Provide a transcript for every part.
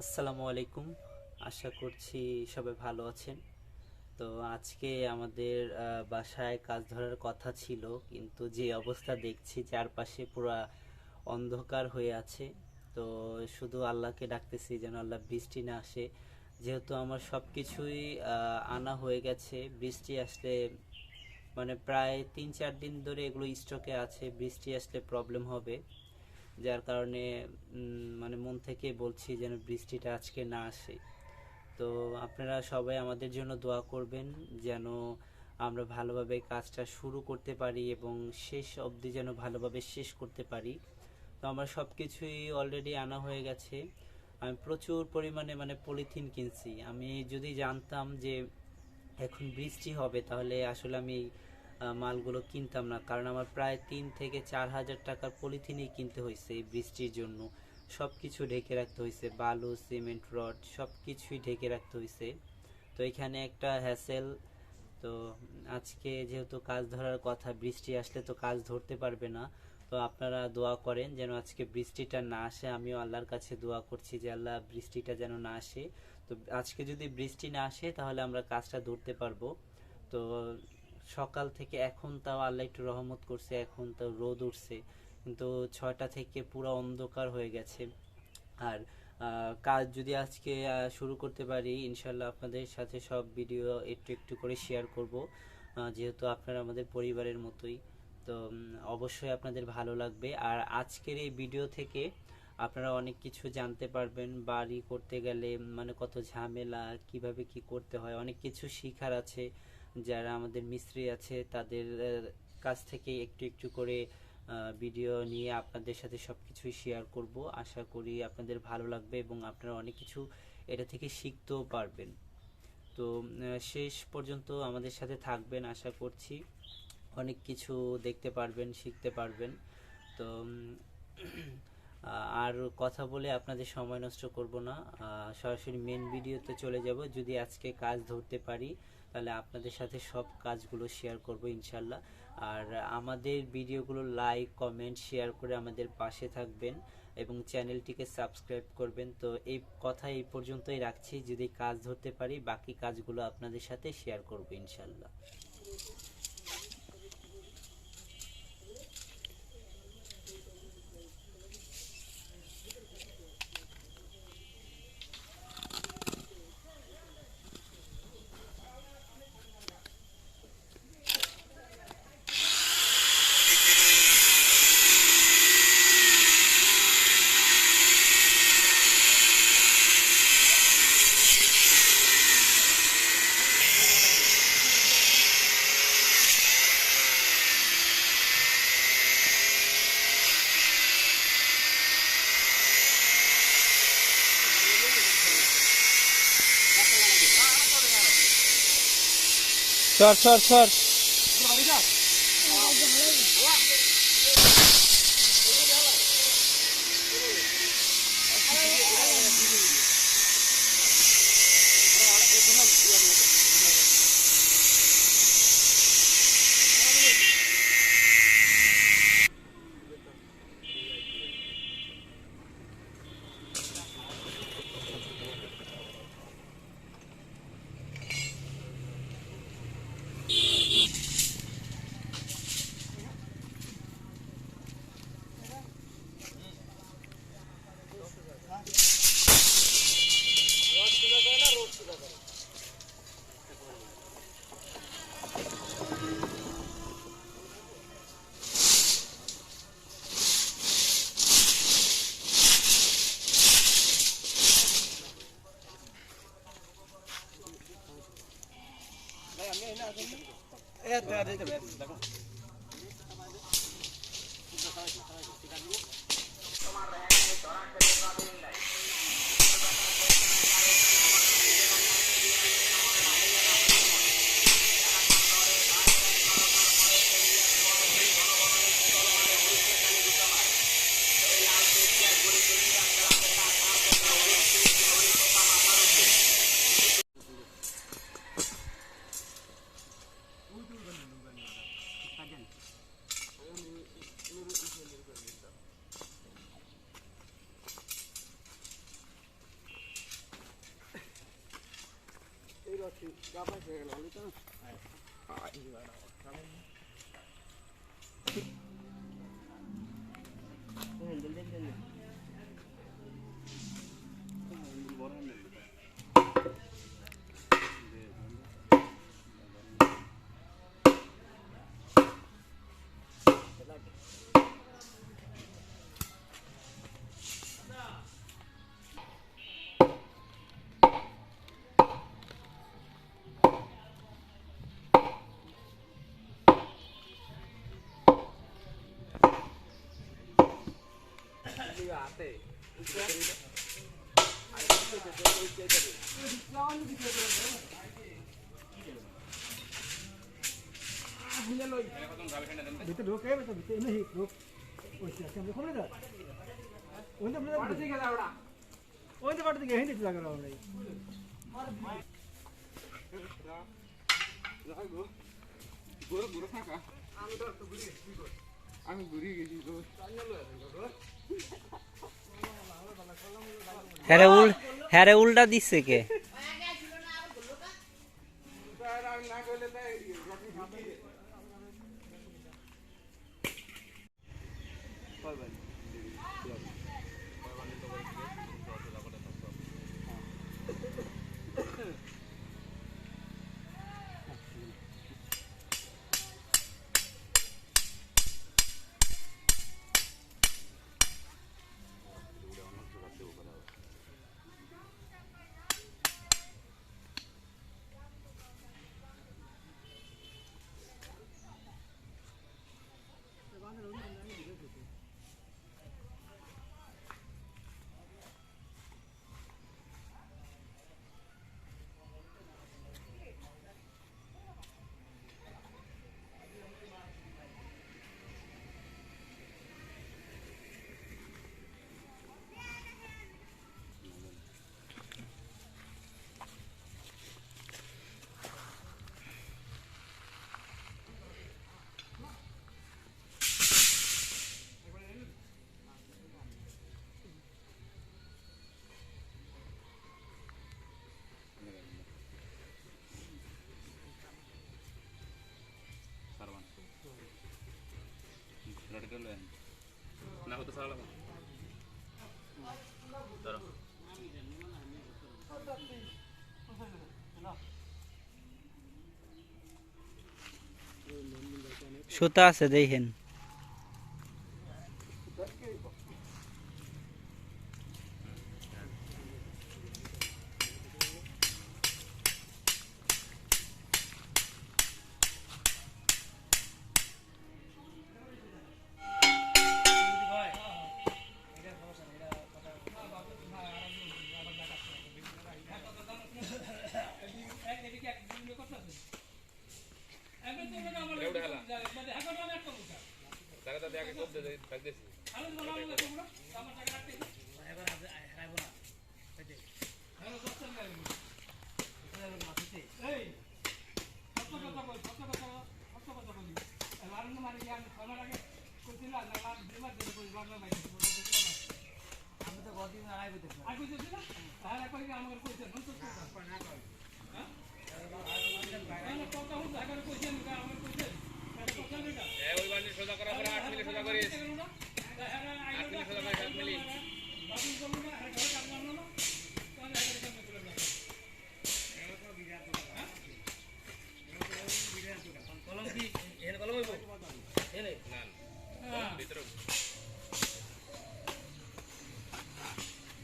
আসসালামু আলাইকুম। আশা করছি সবাই ভালো আছেন। তো আজকে আমাদের বাসায় কাজ ধরার কথা ছিল, কিন্তু যে অবস্থা দেখছি চারপাশে পুরা অন্ধকার হয়ে আছে। তো শুধু আল্লাহকে ডাকতেছি যেন আল্লাহ বৃষ্টি না আসে, যেহেতু আমার সব কিছুই আনা হয়ে গেছে। বৃষ্টি আসলে মানে প্রায় 3-4 দিন ধরে এগুলো স্টকে আছে, বৃষ্টি আসলে প্রবলেম হবে। যার কারণে মানে মন থেকে বলছি যেন বৃষ্টিটা আজকে না আসে। তো আপনারা সবাই আমাদের জন্য দোয়া করবেন যেন আমরা ভালোভাবে কাজটা শুরু করতে পারি এবং শেষ অবধি যেন ভালোভাবে শেষ করতে পারি। তো আমার সব কিছুই অলরেডি আনা হয়ে গেছে। আমি প্রচুর পরিমাণে মানে পলিথিন কিনছি। আমি যদি জানতাম যে এখন বৃষ্টি হবে তাহলে আসলে আমি মালগুলো কিনতাম না, কারণ আমার প্রায় 3 থেকে 4 হাজার টাকার পলিথিনই কিনতে হয়েছে এই বৃষ্টির জন্য। সব কিছু ঢেকে রাখতে হয়েছে, বালু সিমেন্ট রড সব কিছুই ঢেকে রাখতে হয়েছে। তো এখানে একটা হ্যাসেল। তো আজকে যেহেতু কাজ ধরার কথা, বৃষ্টি আসলে তো কাজ ধরতে পারবে না। তো আপনারা দোয়া করেন যেন আজকে বৃষ্টিটা না আসে। আমিও আল্লাহর কাছে দোয়া করছি যে আল্লাহ বৃষ্টিটা যেন না আসে। তো আজকে যদি বৃষ্টি না আসে তাহলে আমরা কাজটা ধরতে পারবো। তো সকাল থেকে এখন তাও আল্লাহ একটু রহমত করছে, এখন তাও রোদ উঠছে, কিন্তু 6টা থেকে পুরো অন্ধকার হয়ে গেছে। আর কাজ যদি আজকে শুরু করতে পারি ইনশাল্লাহ আপনাদের সাথে সব ভিডিও একটু একটু করে শেয়ার করব, যেহেতু আপনারা আমাদের পরিবারের মতোই। তো অবশ্যই আপনাদের ভালো লাগবে। আর আজকের এই ভিডিও থেকে আপনারা অনেক কিছু জানতে পারবেন। বাড়ি করতে গেলে মানে কত ঝামেলা, কিভাবে কি করতে হয়, অনেক কিছু শিখার আছে। যারা আমাদের মিস্ত্রি আছে তাদের কাছ থেকে একটু একটু করে ভিডিও নিয়ে আপনাদের সাথে সব কিছুই শেয়ার করব। আশা করি আপনাদের ভালো লাগবে এবং আপনারা অনেক কিছু এটা থেকে শিখতেও পারবেন। তো শেষ পর্যন্ত আমাদের সাথে থাকবেন, আশা করছি অনেক কিছু দেখতে পারবেন, শিখতে পারবেন। তো আর কথা বলে আপনাদের সময় নষ্ট করব না, সরাসরি মেন ভিডিওতে চলে যাব। যদি আজকে কাজ ধরতে পারি তাহলে আপনাদের সাথে সব কাজগুলো শেয়ার করব ইনশাল্লাহ। আর আমাদের ভিডিওগুলো লাইক কমেন্ট শেয়ার করে আমাদের পাশে থাকবেন এবং চ্যানেলটিকে সাবস্ক্রাইব করবেন। তো এই কথা এই পর্যন্তই রাখছি। যদি কাজ ধরতে পারি বাকি কাজগুলো আপনাদের সাথে শেয়ার করব ইনশাল্লাহ। সর সর সর ভিতরে ঢোকে ভিতরে এমনি ঢোক ওই আমরা খুলে দাও ওই তো পাড়া দিকে যাও ওটা ওই তো পাড়া দিকে হেঁটে লাগা আমরা আমি ঘুরিয়ে গেছি তো হ্যারে উল্টা দিচ্ছে কে? না হতো সালা সুতা আছে দেখেন।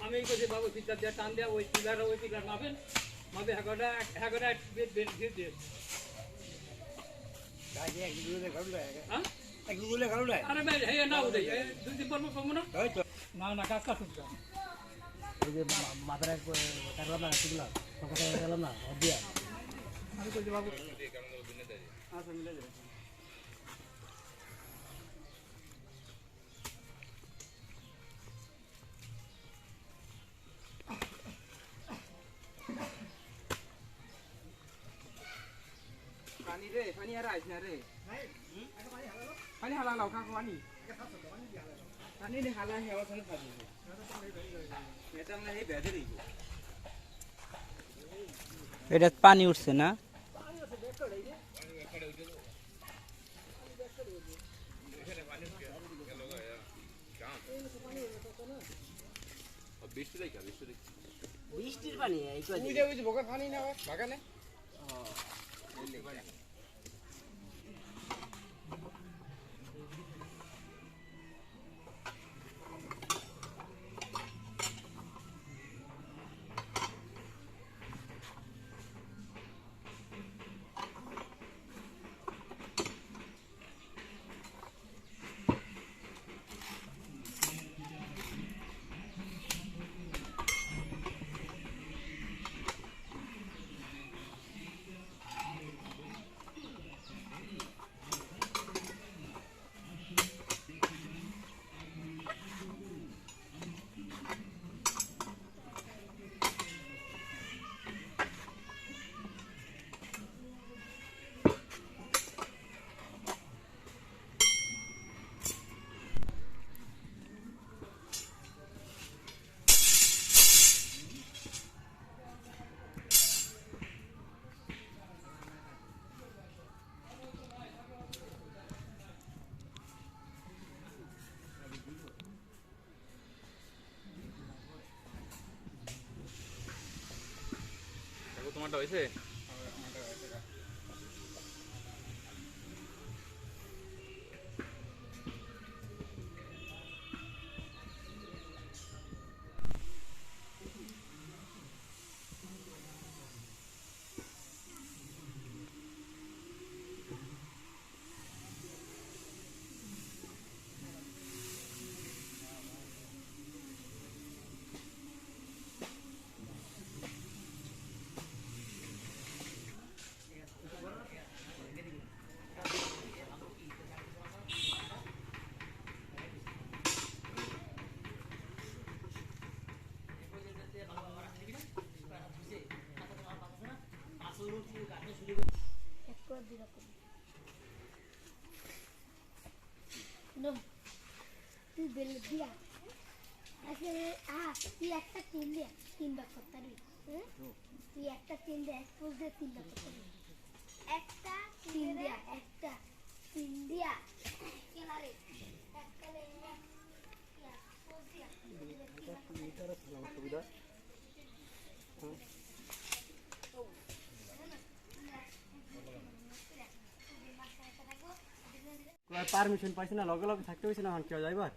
আমি কইছি বাবু ফিচার দিয়ে টান দেয়া ওই পিলার মাপেন মাপে হাগটা বেড দিয়ে দিয়ে গাড়ি এক গুলে গাড়ু লাগে হ্যাঁ এক গুলে গাড়ু লাগে আরে ভাই হে না উদে দুই দিন পর কমু না না কাজ কাজ করতে এই যে মাথায় কাটলাম না এগুলা সকালে গেলাম না দিয়া আমি কইছি বাবু আচ্ছা মিলে যাবে পানি রে পানি আর আইছ না রে পানি হালা লাও খা পানি পানি নে হালা হেওয়া করে পানি এটা না এই বেদে রে এটা পানি উঠছে না? বৃষ্টির পানি এই পানি না বাগানে তোমারটা হয়েছে তুই বেলে দিয়া আসলে তুই একটা টিম দিয়ে 3 ভাগ করতে পারবি। তুই একটা টিম দিয়ে এক পোজ দিয়ে 3 ভাগ করতে পারবি। একটা টিম দিয়া একটা টিম দিয়া কেনারে একটা লেনা ইয়া পোজ দিয়া সুবিধা পারমিশন পাইছি না, লগে লগে থাকতে হয়েছে না, কেউ যাইবার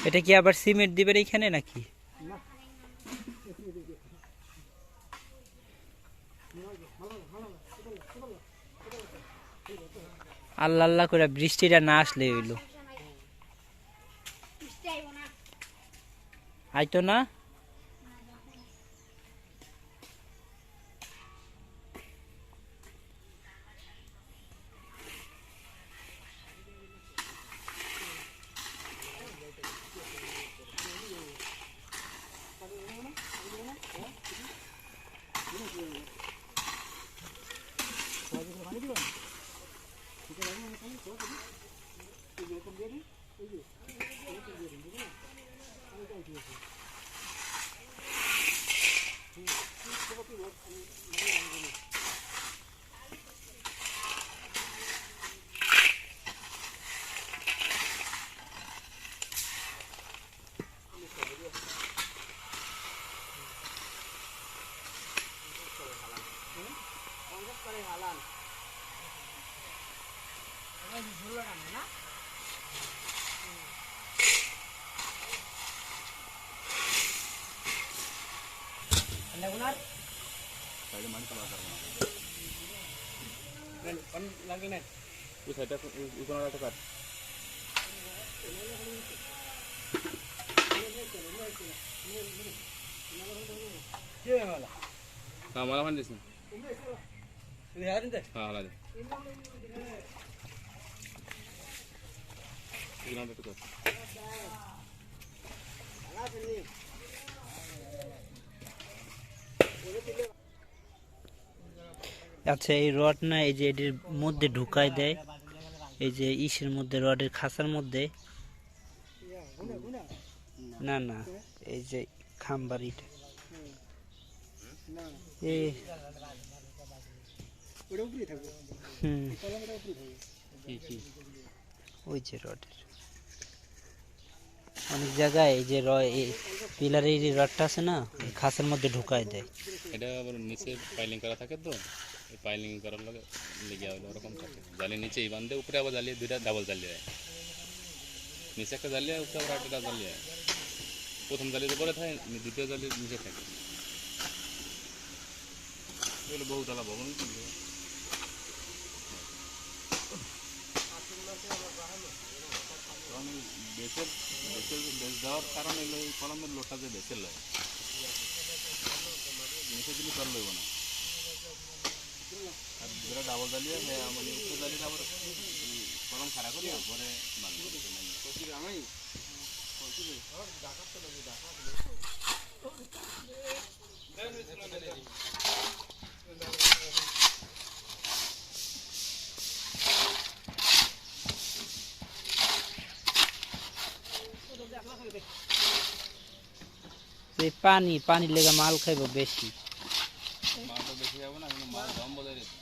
এটা কি আবার সিমেন্ট দিবেন এইখানে নাকি? আল্লাহ আল্লাহ করে বৃষ্টিটা না আসলে হইলো, আইতো না। मला पण दिसत हाँ हा আচ্ছা, এই রড না এই যে এটির মধ্যে ঢুকাই দেয়, এই যে ইসের মধ্যে, রডের খাঁচার মধ্যে। না না, এই যে খাম্বারিটা এই ওই যে রডের অনেক জায়গায় এই যে পিলারের এই রডটা আছে না, এই খাঁচার মধ্যে ঢুকাই দেয়। এটা আবার নিচে পাইলিং করা থাকে, তো এই পাইলিং করার লগে লেগে হলো ওরকম থাকে। জালি নিচেই বান্ধে, উপরে আবার জ্বালিয়ে দুইটা ডাবল জ্বালিয়ে দেয়। নিচে একটা জ্বালিয়ে, উপরে আবার একটা জ্বালিয়ে দেয়। প্রথম জ্বালিয়ে পরে থাকে, দ্বিতীয় জ্বালিয়ে নিচে থাকে। এগুলো বহুতলা ভবন। বেচের বেচ দেওয়ার কারণ এগুলো এই কলমের লোটটা যে বেচের লয়, নিচে দিলে তার লইব না। আর যেটা ডাবল জ্বালিয়ে মানে উপরে জ্বালিয়ে আবার কলম খাড়া করি পরে এই পানির লেগে মাল খাইব বেশি। মালটা বেশি যাবো না, কিন্তু মাল দম বজায় রেখে